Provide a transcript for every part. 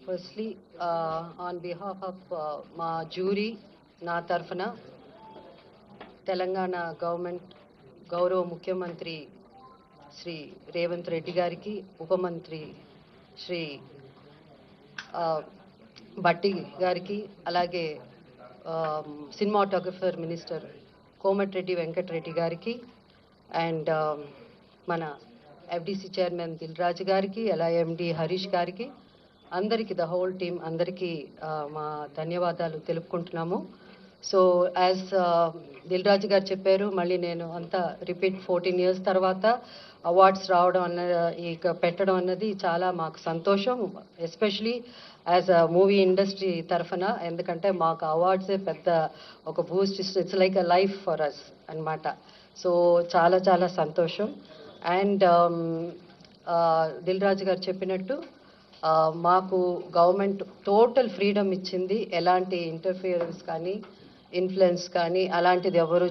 Firstly, on behalf of my jury, na tarfana, Telangana government, Gaurav Mukhyamantri Shri Revant Reddy Gariki, Upamantri Shri Batti Gariki, alage cinematographer minister Komatreddy Venkat Reddy Gariki, and mana FDC chairman Dilraj Gariki, LIMD Harish Gariki, అందరికి the whole team అందరికీ మా ధన్యవాదాలు తెలుపుకుంటున్నాము. So as Dil Raju గారు చెప్పారు, మళ్ళీ నేను అంతా repeat 14 years తర్వాత అవార్డ్స్ రావడం పెట్టడం అన్నది చాలా మాకు సంతోషం, especially as a movie industry తరఫున. ఎందుకంటే మాకు అవార్డ్సే పెద్ద ఒక boost, it's like a life for us అనమాట. సో చాలా చాలా సంతోషం. అండ్ దిల్ రాజు గారు చెప్పినట్టు మాకు గవర్నమెంట్ టోటల్ ఫ్రీడమ్ ఇచ్చింది, ఎలాంటి ఇంటర్ఫియరెన్స్ కానీ ఇన్ఫ్లుయెన్స్ కానీ అలాంటిది ఎవరు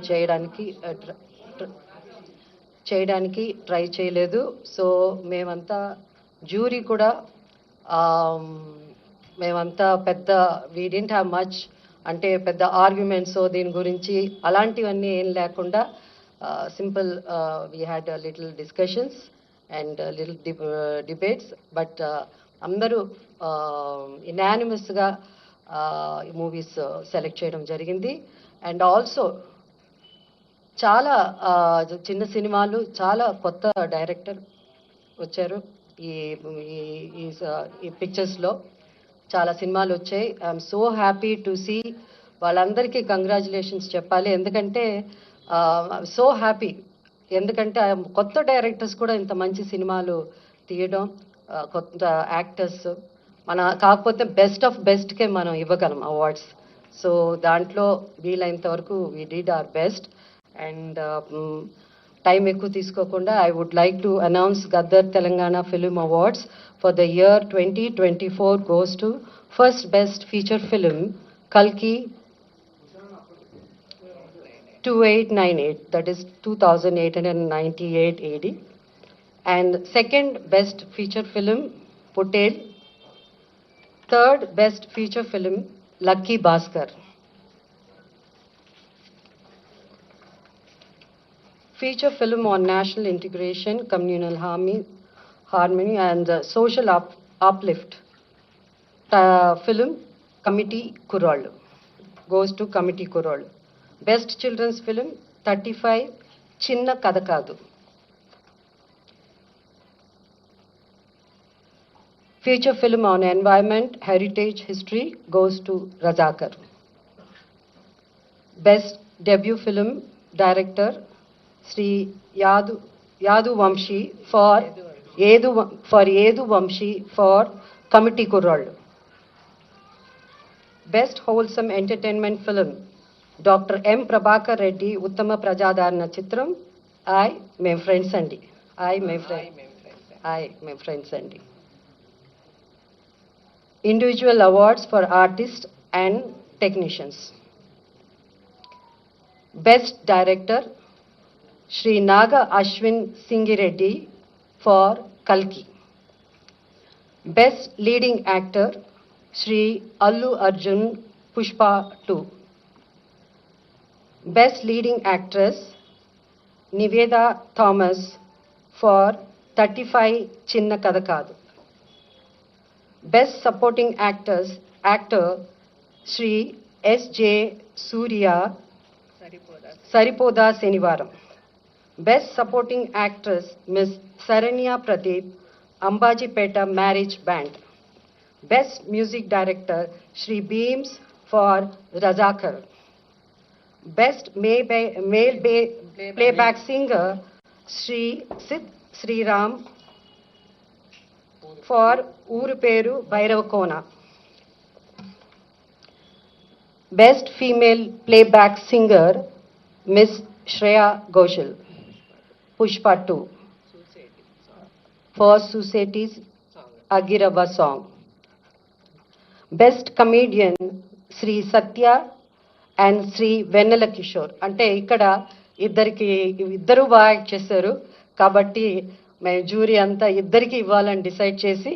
చేయడానికి ట్రై చేయలేదు. సో మేమంతా జ్యూరీ కూడా మేమంతా పెద్ద వీ డింట్ హ్యావ్ మచ్, అంటే పెద్ద ఆర్గ్యుమెంట్స్ దీని గురించి అలాంటివన్నీ ఏం లేకుండా simple we had little discussions and little debates, but అందరూ ఇనానిమస్గా మూవీస్ సెలెక్ట్ చేయడం జరిగింది. అండ్ ఆల్సో చాలా చిన్న సినిమాలు, చాలా కొత్త డైరెక్టర్ వచ్చారు ఈ పిక్చర్స్లో. చాలా సినిమాలు వచ్చాయి. I'm so happy to see. వాళ్ళందరికీ కంగ్రాచులేషన్స్ చెప్పాలి, ఎందుకంటే సో హ్యాపీ, ఎందుకంటే కొత్త డైరెక్టర్స్ కూడా ఇంత మంచి సినిమాలు తీయడం, కొత్త యాక్టర్స్ కాకపోతే బెస్ట్ ఆఫ్ బెస్ట్కే మనం ఇవ్వగలం అవార్డ్స్. సో దాంట్లో వీలైనంత వరకు we did our best. And time ఎక్కువ తీసుకోకుండా I would like to announce Gaddar Telangana film awards for the year 2024 goes to first best feature film Kalki 2898, that is 2898 AD, and second best feature film Putel, third best feature film Lucky Bhaskar. Feature film on national integration, communal harmony and social uplift, film Committee Kurral goes to Committee Kurral. Best children's film 35 Chinna Kadakadu. Feature film on environment, heritage, history goes to Razakar. Best debut film director Sri Yadu Vamshi for Yedu Vamshi for Committee Kurral. Best wholesome entertainment film Dr. M. Prabhakar Reddy Uttama Prajadarana Chitram I, my friends Andi. My friends Andi. Individual awards for artists and technicians. Best director Shri Naga Ashwin Singireddy for Kalki. Best leading actor Shri Allu Arjun Pushpa 2. Best leading actress Niveda Thomas for 35 Chinna Kadakadu. Best supporting actor Shri S.J. Surya Saripoda Senivaram. Best supporting actress Ms. Saranya Pradeep Ambajipeta Marriage Band. Best music director Shri Beams for Razakar. Best male playback singer Shri Sid Sriram for Uruperu Bairavakona. Best female playback singer Miss Shreya Ghoshal, Pushpa 2 for Society's Agirava song. Best comedian Sri Satya and Sri Vennela Kishore. అంటే ఇక్కడ ఇద్దరు బాగా act చేశారు కాబట్టి jury అంతా ఇద్దరికి ఇవ్వాలని decide చేసి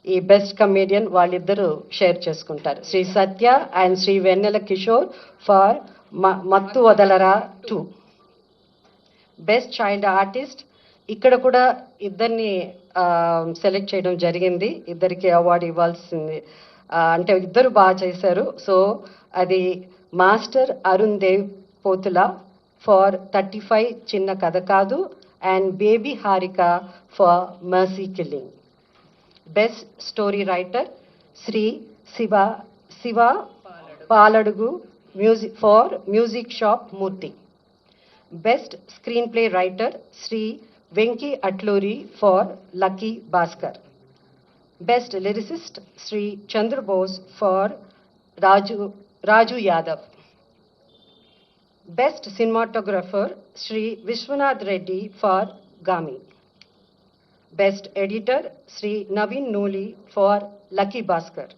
ఈ బెస్ట్ కమేడియన్ వాళ్ళిద్దరూ షేర్ చేసుకుంటారు. Shri Satya and Shri Vennela Kishore for Mathu Vadalara 2. Best child artist ఇక్కడ కూడా ఇద్దరిని సెలెక్ట్ చేయడం జరిగింది. ఇద్దరికి అవార్డు ఇవ్వాల్సింది. అంటే ఇద్దరు బాగా చేశారు. సో అది master Arun Dev Pothula for 35 Chinna Katha Kaadu and baby Harika for mercy killing. Best story writer Shri Siva Paladugu music for music shop Murthy. Best screenplay writer Shri Venky Atluri for lucky Bhaskar. Best lyricist Shri Chandrabose for Raju Yadav. Best cinematographer Shri Vishwanath Reddy for Gaami. Best editor Shri Naveen Nooli for lucky Bhaskar.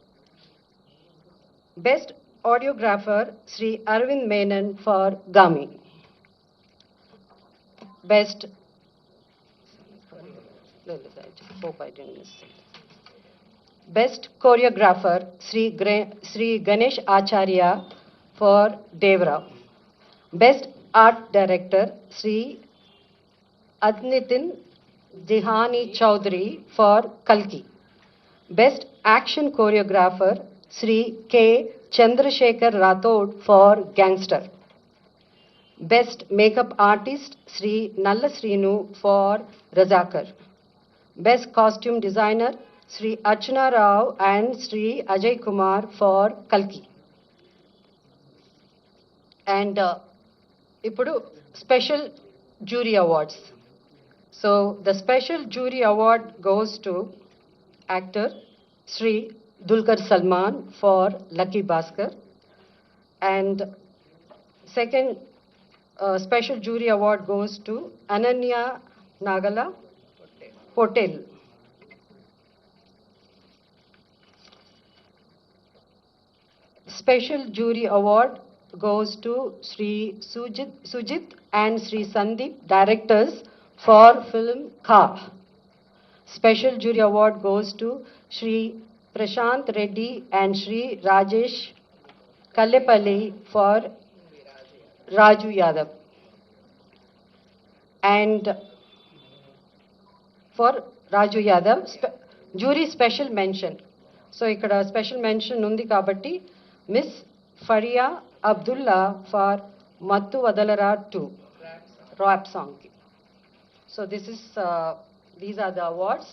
Best audiographer Shri Aravind Menon for Gaami. Best Best choreographer Sri Ganesh Acharya for Devra. Best art director Sri Adnitin Dihani Chaudhary for Kalki. Best action choreographer Sri K Chandrasekhar Rathod for Gangster. Best makeup artist Sri Nalla Srinu for Razakar. Best costume designer Sri Archana Rao and Sri Ajay Kumar for Kalki. And ఇప్పుడు special jury awards. So the special jury award goes to actor Sri Dulquer Salman for Lucky Bhaskar, and second special jury award goes to Ananya Nagala Potel. Special jury award goes to Sri Sujit and Sri Sandeep, directors for film Kha. Special jury award goes to Sri Prashant Reddy and Sri Rajesh Kallepalli for Raju Yadav. And for Raju Yadav, jury special mention. So ikkada special mention undi kabatti Miss Faria Abdullah for Mattu Vadalara 2 rap song. So these are the awards.